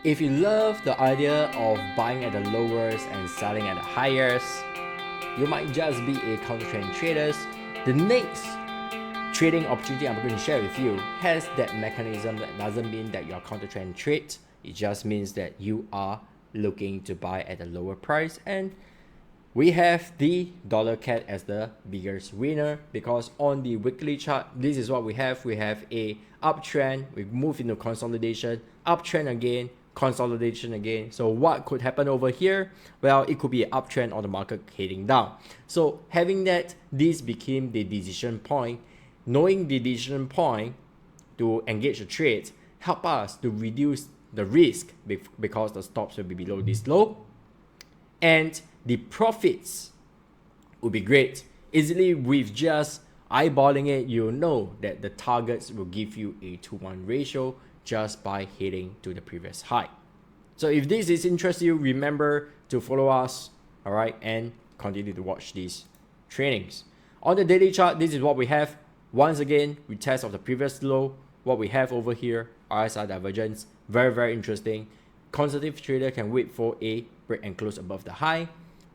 If you love the idea of buying at the lowest and selling at the highest, you might just be a counter trend trader. The next trading opportunity I'm going to share with you has that mechanism. That doesn't mean that you're counter trend trade. It just means that you are looking to buy at a lower price, and we have the dollar CAD as the biggest winner, because on the weekly chart, this is what we have. We have a uptrend, we move into consolidation, uptrend again, consolidation again. So what could happen over here? Well, it could be an uptrend or the market heading down. So having that, this became the decision point. Knowing the decision point to engage the trades help us to reduce the risk, because the stops will be below this low, and the profits will be great. Easily, with just eyeballing it, you'll know that the targets will give you a 2-1 ratio just by hitting to the previous high. So if this is interesting you, remember to follow us, all right, and continue to watch these trainings. On the daily chart, this is what we have. Once again, we test of the previous low. What we have over here, RSI divergence, very interesting. Conservative trader can wait for a break and close above the high.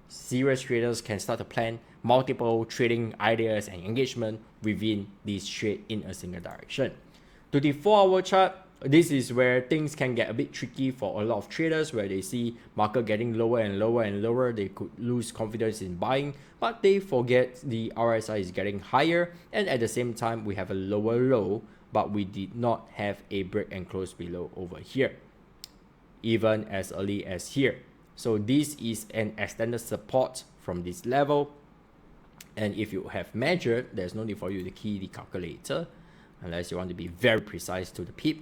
Serious traders can start to plan multiple trading ideas and engagement within this trade in a single direction. To the 4-hour chart, this is where things can get a bit tricky for a lot of traders, where they see market getting lower and lower and lower. They could lose confidence in buying, but they forget the RSI is getting higher, and at the same time we have a lower low, but we did not have a break and close below over here, even as early as here. So this is an extended support from this level, and if you have measured, there's no need for you to key the calculator unless you want to be very precise to the pip.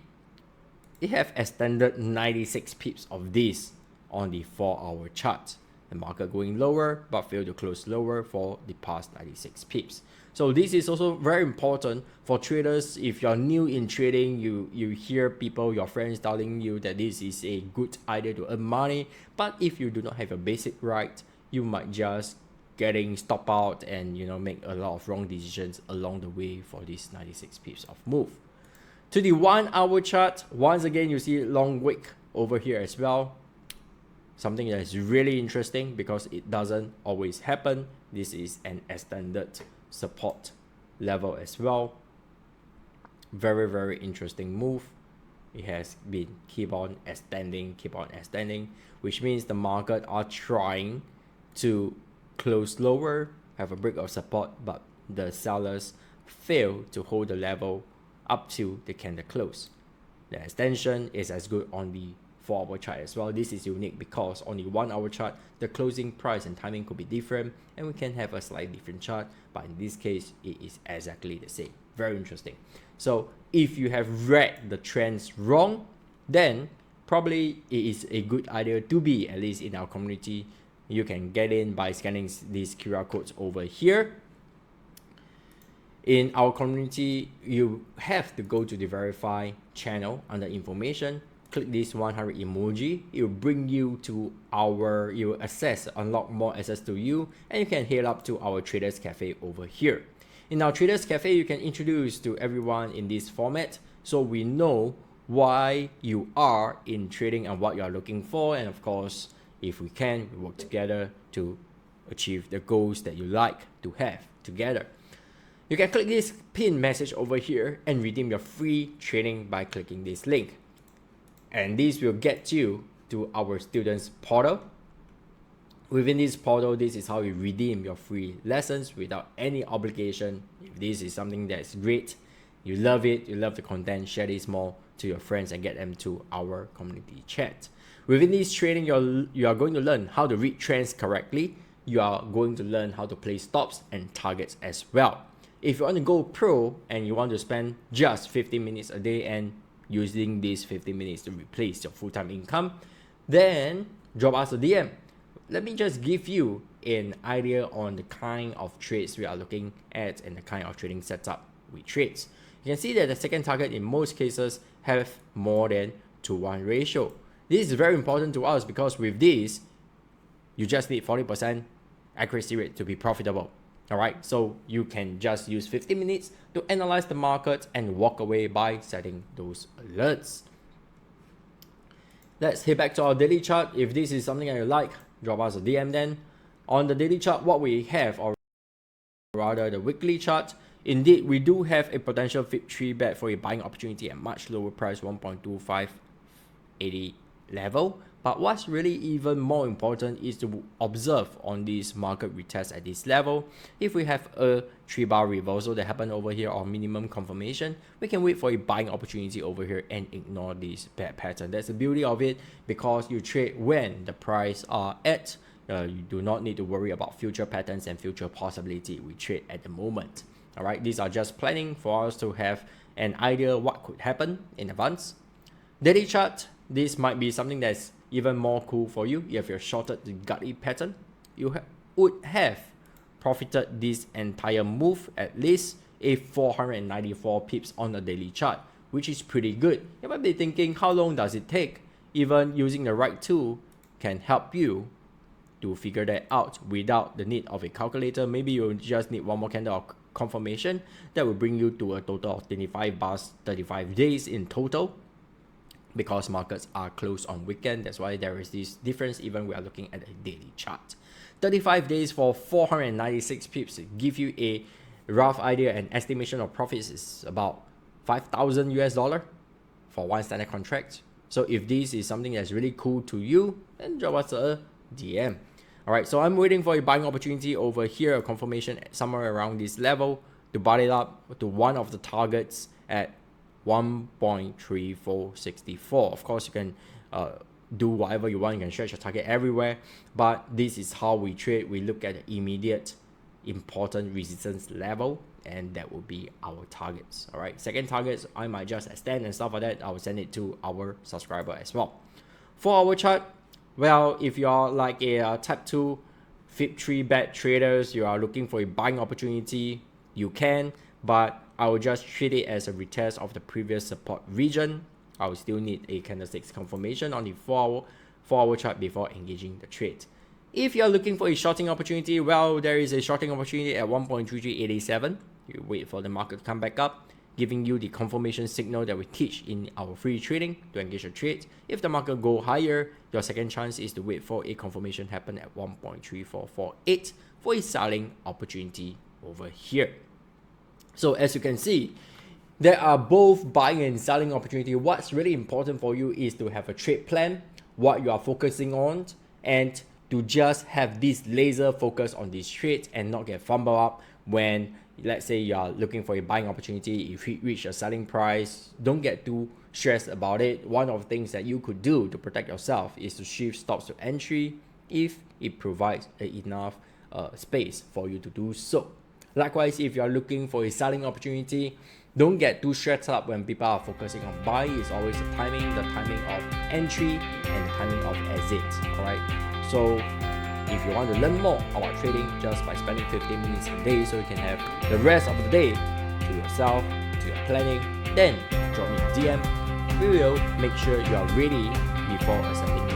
It have extended 96 pips of this on the 4-hour chart. The market going lower but failed to close lower for the past 96 pips. So this is also very important for traders. If you're new in trading, you hear people, your friends telling you that this is a good idea to earn money, but if you do not have a basic right, you might just getting stop out and make a lot of wrong decisions along the way for these 96 pips of move. To the 1-hour chart, once again you see long wick over here as well. Something that is really interesting because it doesn't always happen. This is an extended support level as well. Very interesting move. It has been keep on extending, which means the market are trying to close lower, have a break of support, but the sellers fail to hold the level up to the candle close. The extension is as good on the 4-hour chart as well. This is unique because on the 1-hour chart, the closing price and timing could be different, and we can have a slightly different chart, but in this case, it is exactly the same. Very interesting. So if you have read the trends wrong, then probably it is a good idea to be at least in our community. You can get in by scanning these QR codes over here. In our community, you have to go to the verify channel under information, click this 100 emoji. It will bring you to our, you will unlock more access to you, and you can head up to our Traders Cafe over here. In our Traders Cafe, you can introduce to everyone in this format, so we know why you are in trading and what you are looking for, and of course, if we can, we work together to achieve the goals that you like to have together. You can click this pin message over here and redeem your free training by clicking this link. And this will get you to our students portal. Within this portal, this is how you redeem your free lessons without any obligation. If this is something that's great, you love it, you love the content, share this more to your friends and get them to our community chat. Within this training, you are going to learn how to read trends correctly. You are going to learn how to place stops and targets as well. If you want to go pro and you want to spend just 15 minutes a day and using these 15 minutes to replace your full-time income, then drop us a DM. Let me just give you an idea on the kind of trades we are looking at and the kind of trading setup we trade. You can see that the second target in most cases have more than 2-1 ratio. This is very important to us because with this, you just need 40% accuracy rate to be profitable. All right, so you can just use 15 minutes to analyze the market and walk away by setting those alerts. Let's head back to our daily chart. If this is something that you like, drop us a DM then. On the daily chart, what we have, or rather the weekly chart, indeed we do have a potential flip 3 bet for a buying opportunity at much lower price, 1.2580 level. But what's really even more important is to observe on this market retest at this level. If we have a 3-bar reversal that happened over here or minimum confirmation, we can wait for a buying opportunity over here and ignore this bad pattern. That's the beauty of it, because you trade when the price are at. You do not need to worry about future patterns and future possibility. We trade at the moment. All right, these are just planning for us to have an idea what could happen in advance. Daily chart, this might be something that's even more cool for you. If you're shorted the gutty pattern, you would have profited this entire move at least a 494 pips on the daily chart, which is pretty good. You might be thinking, how long does it take? Even using the right tool can help you to figure that out without the need of a calculator. Maybe you just need one more candle of confirmation that will bring you to a total of 25 bars, 35 days in total, because markets are closed on weekend. That's why there is this difference even we are looking at a daily chart. 35 days for 496 pips give you a rough idea, and estimation of profits is about 5,000 US dollar for one standard contract. So if this is something that's really cool to you, then drop us a DM. All right, so I'm waiting for a buying opportunity over here, a confirmation somewhere around this level to buy it up to one of the targets at 1.3464. Of course, you can do whatever you want. You can stretch your target everywhere, but this is how we trade. We look at the immediate important resistance level, and that will be our targets. All right, second targets I might just extend and stuff like that. I will send it to our subscriber as well. For our chart, well, if you are like a type 2 flip 3 bet traders, you are looking for a buying opportunity, you can, but I will just treat it as a retest of the previous support region. I will still need a candlesticks confirmation on the 4-hour chart before engaging the trade. If you are looking for a shorting opportunity, well, there is a shorting opportunity at 1.3387. You wait for the market to come back up, giving you the confirmation signal that we teach in our free trading to engage a trade. If the market go higher, your second chance is to wait for a confirmation happen at 1.3448 for a selling opportunity over here. So as you can see, there are both buying and selling opportunity. What's really important for you is to have a trade plan, what you are focusing on, and to just have this laser focus on this trade and not get fumbled up when, let's say, you are looking for a buying opportunity. If you reach a selling price, don't get too stressed about it. One of the things that you could do to protect yourself is to shift stops to entry if it provides enough space for you to do so. Likewise, if you are looking for a selling opportunity, don't get too stressed up when people are focusing on buy. It's always the timing of entry and the timing of exit. All right. So if you want to learn more about trading just by spending 15 minutes a day, so you can have the rest of the day to yourself, to your planning, then drop me a DM. We will make sure you are ready before accepting